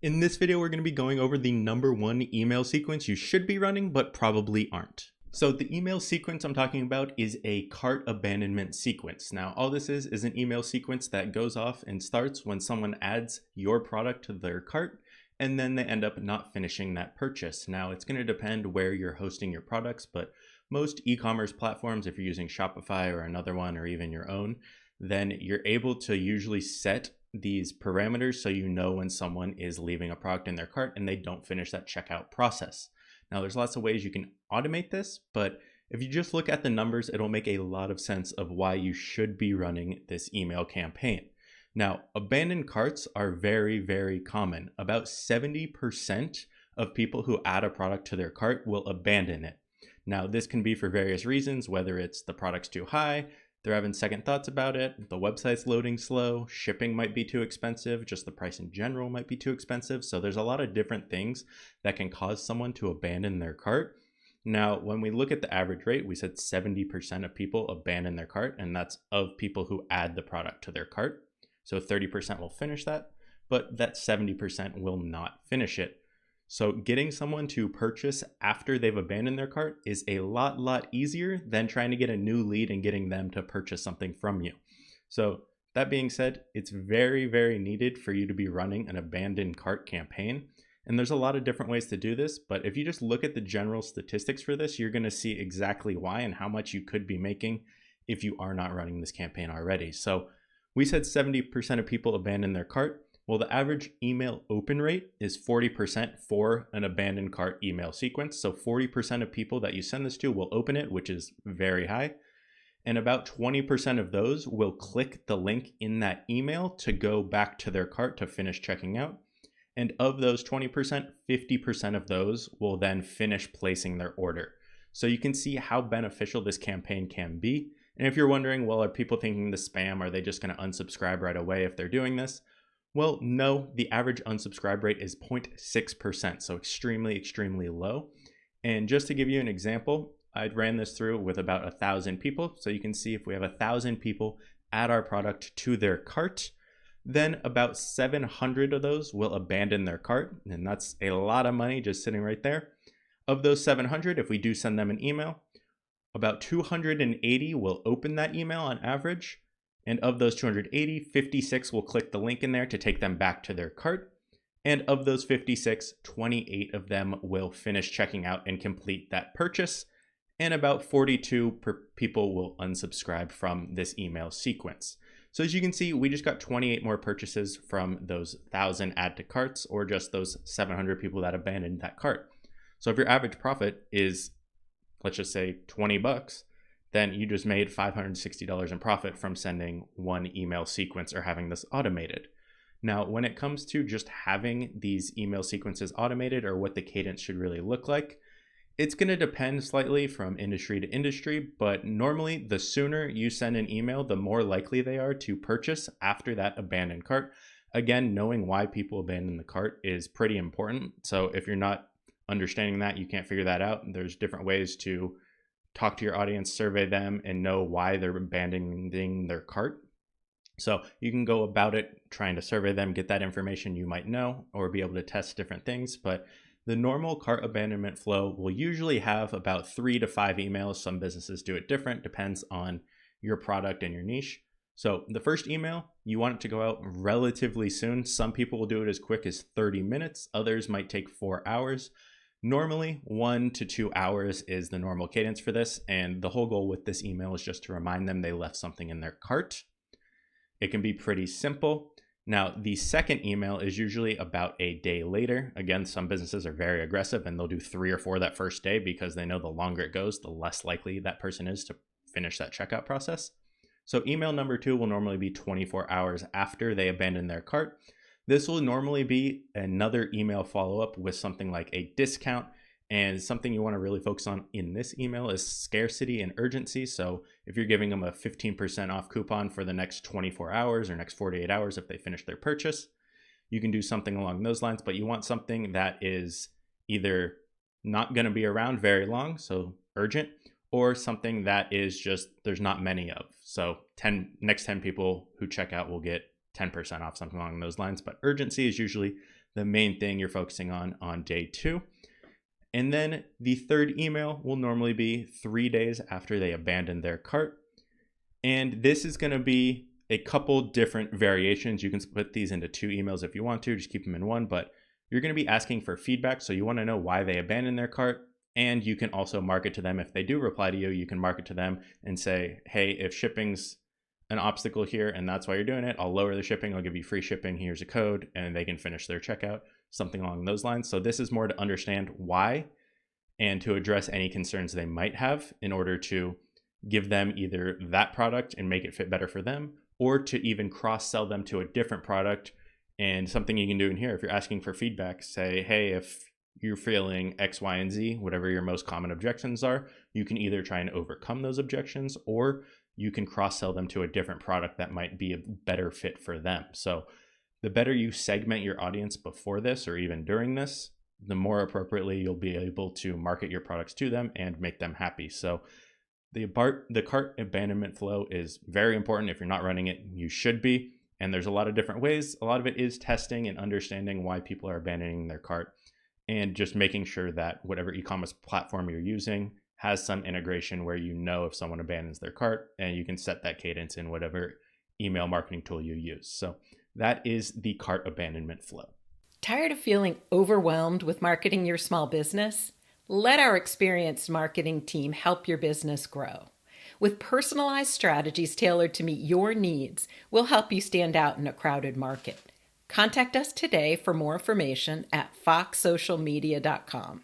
In this video, we're going to be going over the number one email sequence you should be running, but probably aren't. So the email sequence I'm talking about is a cart abandonment sequence. Now, all this is an email sequence that goes off and starts when someone adds your product to their cart, and then they end up not finishing that purchase. Now, it's going to depend where you're hosting your products, but most e-commerce platforms, if you're using Shopify or another one or even your own, then you're able to usually set these parameters so you know when someone is leaving a product in their cart and they don't finish that checkout process. Now, there's lots of ways you can automate this, but if you just look at the numbers, it'll make a lot of sense of why you should be running this email campaign. Now, abandoned carts are very, very common. About 70% of people who add a product to their cart will abandon it. Now, this can be for various reasons, whether it's the product's too high, they're having second thoughts about it, the website's loading slow, shipping might be too expensive, just the price in general might be too expensive. So there's a lot of different things that can cause someone to abandon their cart. Now, when we look at the average rate, we said 70% of people abandon their cart, and that's of people who add the product to their cart. So 30% will finish that, but that 70% will not finish it. So getting someone to purchase after they've abandoned their cart is a lot easier than trying to get a new lead and getting them to purchase something from you. So that being said, it's very, very needed for you to be running an abandoned cart campaign. And there's a lot of different ways to do this, but if you just look at the general statistics for this, you're going to see exactly why and how much you could be making if you are not running this campaign already. So we said 70% of people abandon their cart. Well, the average email open rate is 40% for an abandoned cart email sequence. So 40% of people that you send this to will open it, which is very high. And about 20% of those will click the link in that email to go back to their cart to finish checking out. And of those 20%, 50% of those will then finish placing their order. So you can see how beneficial this campaign can be. And if you're wondering, well, are people thinking this spam? Are they just going to unsubscribe right away if they're doing this? Well, no, the average unsubscribe rate is 0.6%, so extremely low. And just to give you an example, I ran this through with about 1,000 people. So you can see if we have 1,000 people add our product to their cart, then about 700 of those will abandon their cart. And that's a lot of money just sitting right there. Of those 700, if we do send them an email, about 280 will open that email on average. And of those 280, 56 will click the link in there to take them back to their cart. And of those 56, 28 of them will finish checking out and complete that purchase. And about 42 people will unsubscribe from this email sequence. So as you can see, we just got 28 more purchases from those 1,000 add to carts, or just those 700 people that abandoned that cart. So if your average profit is, let's just say, 20 bucks, then you just made $560 in profit from sending one email sequence or having this automated. Now, when it comes to just having these email sequences automated, or what the cadence should really look like, it's going to depend slightly from industry to industry, but normally the sooner you send an email, the more likely they are to purchase after that abandoned cart. Again, knowing why people abandon the cart is pretty important. So if you're not understanding that, you can't figure that out, there's different ways to talk to your audience, survey them, and know why they're abandoning their cart. So you can go about it trying to survey them, get that information you might know, or be able to test different things. But the normal cart abandonment flow will usually have about 3 to 5 emails. Some businesses do it different, depends on your product and your niche. So the first email, you want it to go out relatively soon. Some people will do it as quick as 30 minutes. Others might take 4 hours. Normally, 1 to 2 hours is the normal cadence for this, and the whole goal with this email is just to remind them they left something in their cart. It can be pretty simple. Now, the second email is usually about a day later. Again, some businesses are very aggressive and they'll do 3 or 4 that first day because they know the longer it goes, the less likely that person is to finish that checkout process. So email number 2 will normally be 24 hours after they abandon their cart. This will normally be another email follow-up with something like a discount, and something you want to really focus on in this email is scarcity and urgency. So if you're giving them a 15% off coupon for the next 24 hours or next 48 hours if they finish their purchase, you can do something along those lines, but you want something that is either not going to be around very long, so urgent, or something that is just there's not many of. So next 10 people who check out will get 10% off, something along those lines. But urgency is usually the main thing you're focusing on day 2. And then the third email will normally be 3 days after they abandon their cart. And this is going to be a couple different variations. You can split these into 2 emails if you want to, just keep them in one, but you're going to be asking for feedback. So you want to know why they abandoned their cart. And you can also market to them. If they do reply to you, you can market to them and say, hey, if shipping's an obstacle here and that's why you're doing it, I'll lower the shipping, I'll give you free shipping, here's a code, and they can finish their checkout, something along those lines. So this is more to understand why and to address any concerns they might have in order to give them either that product and make it fit better for them, or to even cross-sell them to a different product. And something you can do in here, if you're asking for feedback, say, hey, if you're feeling X, Y, and Z, whatever your most common objections are, you can either try and overcome those objections, or you can cross-sell them to a different product that might be a better fit for them. So the better you segment your audience before this or even during this, the more appropriately you'll be able to market your products to them and make them happy. So the cart abandonment flow is very important. If you're not running it, you should be. And there's a lot of different ways. A lot of it is testing and understanding why people are abandoning their cart, and just making sure that whatever e-commerce platform you're using has some integration where you know if someone abandons their cart, and you can set that cadence in whatever email marketing tool you use. So that is the cart abandonment flow. Tired of feeling overwhelmed with marketing your small business? Let our experienced marketing team help your business grow. With personalized strategies tailored to meet your needs, we'll help you stand out in a crowded market. Contact us today for more information at foxsocialmedia.com.